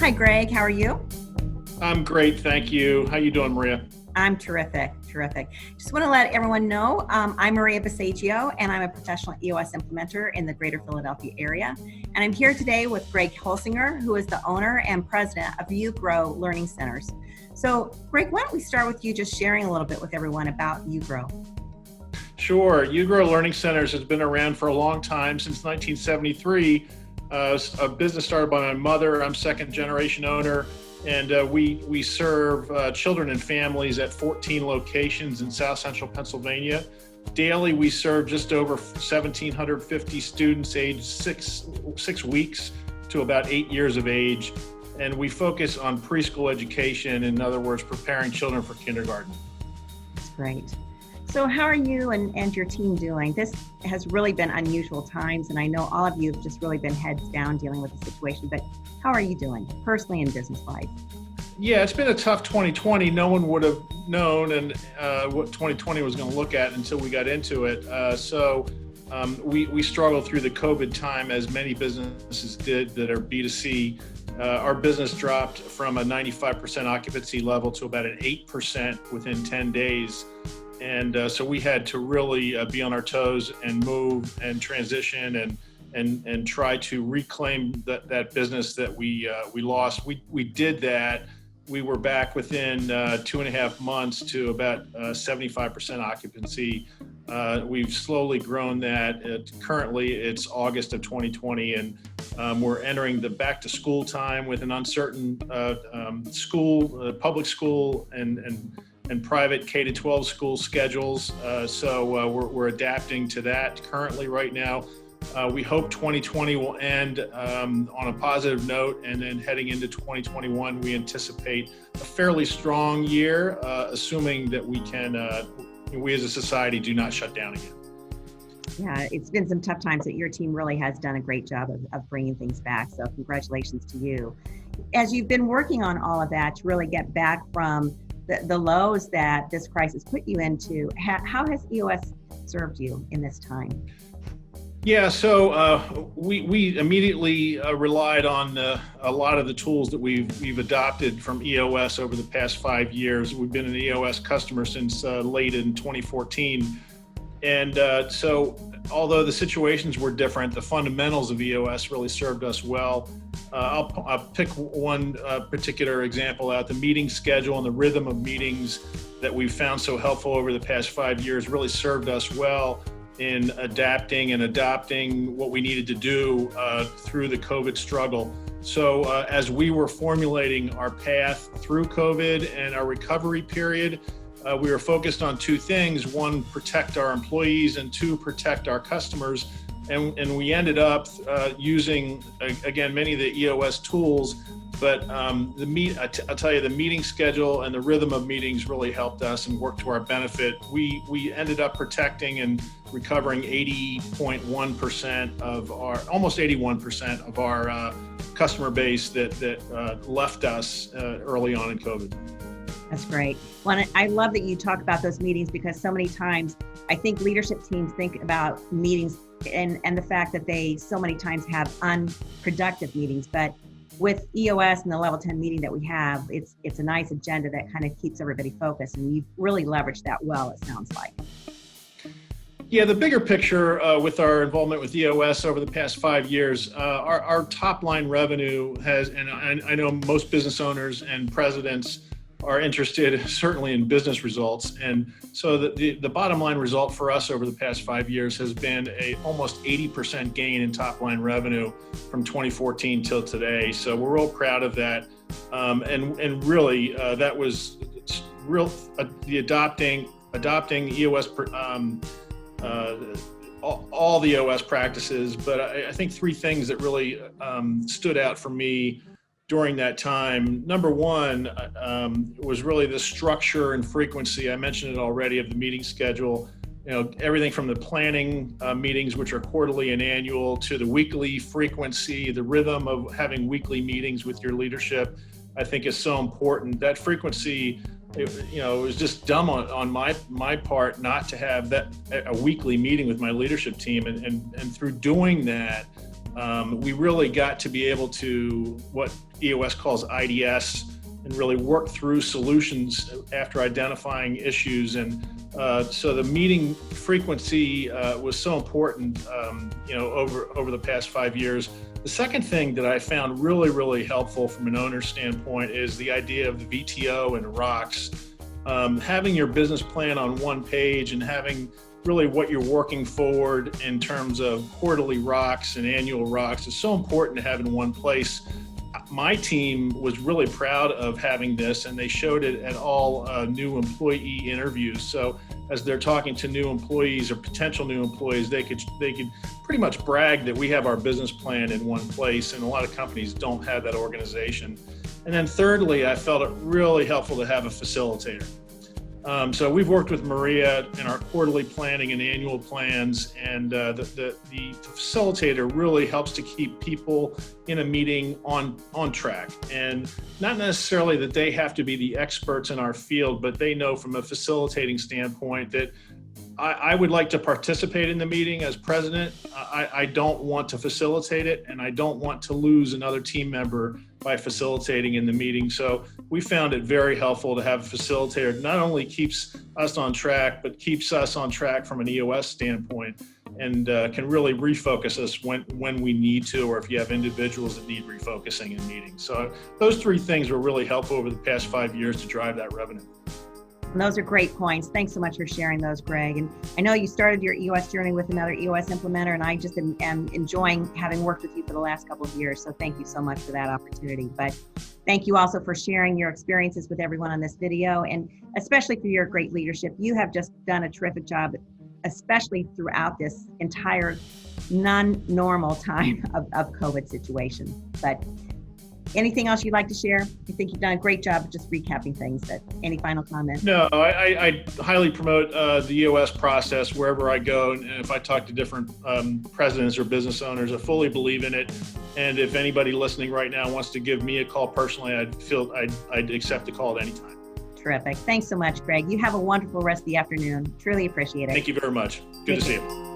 Hi, Greg. How are you? I'm great, thank you. How you doing, Maria? I'm terrific. Just want to let everyone know I'm Maria Baseggio, and I'm a professional EOS implementer in the greater Philadelphia area. And I'm here today with Greg Holsinger, who is the owner and president of U-Gro Learning Centers. So, Greg, why don't we start with you just sharing a little bit with everyone about U-Gro? Sure. U-Gro Learning Centers has been around for a long time, since 1973. A business started by my mother. I'm second generation owner. And we serve children and families at 14 locations in South Central Pennsylvania. Daily, we serve just over 1,750 students aged six weeks to about 8 years of age. And we focus on preschool education, in other words, preparing children for kindergarten. That's great. So how are you and your team doing? This has really been unusual times, and I know all of you have just really been heads down dealing with the situation, but how are you doing personally and business-wise? Yeah, it's been a tough 2020. No one would have known what 2020 was going to look at until we got into it. We struggled through the COVID time, as many businesses did that are B2C. Our business dropped from a 95% occupancy level to about an 8% within 10 days. And so we had to really be on our toes and move and transition and try to reclaim that business that we lost. We did that. We were back within 2.5 months to about 75% occupancy. We've slowly grown that. Currently, it's August of 2020, and we're entering the back to school time with an uncertain public school and private K-12 school schedules. So we're adapting to that currently right now. We hope 2020 will end on a positive note, and then heading into 2021, we anticipate a fairly strong year, assuming that we as a society do not shut down again. Yeah, it's been some tough times, that your team really has done a great job of bringing things back. So congratulations to you. As you've been working on all of that to really get back from the lows that this crisis put you into, how has EOS served you in this time? Yeah, so we immediately relied on a lot of the tools that we've adopted from EOS over the past 5 years. We've been an EOS customer since late in 2014. And so although the situations were different, the fundamentals of EOS really served us well. I'll pick one particular example out. The meeting schedule and the rhythm of meetings that we've found so helpful over the past 5 years really served us well in adapting and adopting what we needed to do through the COVID struggle. So as we were formulating our path through COVID and our recovery period, we were focused on two things: one, protect our employees, and two, protect our customers. And we ended up using, again, many of the EOS tools, but I'll tell you, the meeting schedule and the rhythm of meetings really helped us and worked to our benefit. We ended up protecting and recovering 80.1% of almost 81% of our customer base that left us early on in COVID. That's great. Well, I love that you talk about those meetings, because so many times I think leadership teams think about meetings and the fact that they so many times have unproductive meetings. But with EOS and the level 10 meeting that we have, it's a nice agenda that kind of keeps everybody focused, and you've really leveraged that well, it sounds like. Yeah, the bigger picture with our involvement with EOS over the past 5 years, our top line revenue has, and I know most business owners and presidents are interested certainly in business results. And so the bottom line result for us over the past 5 years has been a almost 80% gain in top line revenue from 2014 till today. So we're real proud of that. And really that was real, the adopting EOS, all the EOS practices. But I think three things that really stood out for me during that time. Number one was really the structure and frequency. I mentioned it already, of the meeting schedule. Everything from the planning meetings, which are quarterly and annual, to the weekly frequency, the rhythm of having weekly meetings with your leadership, I think is so important. That frequency, it was just dumb on my part not to have a weekly meeting with my leadership team. And through doing that, We really got to be able to, what EOS calls IDS, and really work through solutions after identifying issues. And so the meeting frequency was so important, over the past 5 years. The second thing that I found really helpful from an owner standpoint is the idea of the VTO and rocks. Having your business plan on one page and having really what you're working forward in terms of quarterly rocks and annual rocks is so important to have in one place. My team was really proud of having this, and they showed it at all new employee interviews. So as they're talking to new employees or potential new employees, they could pretty much brag that we have our business plan in one place, and a lot of companies don't have that organization. And then thirdly, I felt it really helpful to have a facilitator. So we've worked with Maria in our quarterly planning and annual plans, and the facilitator really helps to keep people in a meeting on track. And not necessarily that they have to be the experts in our field, but they know from a facilitating standpoint that I would like to participate in the meeting as president. I don't want to facilitate it, and I don't want to lose another team member by facilitating in the meeting. So we found it very helpful to have a facilitator. Not only keeps us on track, but keeps us on track from an EOS standpoint, and can really refocus us when we need to, or if you have individuals that need refocusing in meetings. So those three things were really helpful over the past 5 years to drive that revenue. And those are great points. Thanks so much for sharing those, Greg. And I know you started your EOS journey with another EOS implementer, and I just am enjoying having worked with you for the last couple of years. So thank you so much for that opportunity. But thank you also for sharing your experiences with everyone on this video, and especially for your great leadership. You have just done a terrific job, especially throughout this entire non-normal time of COVID situation. But anything else you'd like to share? I think you've done a great job of just recapping things. But any final comments? No, I highly promote the EOS process wherever I go. And if I talk to different presidents or business owners, I fully believe in it. And if anybody listening right now wants to give me a call personally, I'd accept the call at any time. Terrific. Thanks so much, Greg. You have a wonderful rest of the afternoon. Truly appreciate it. Thank you very much. Good to see you.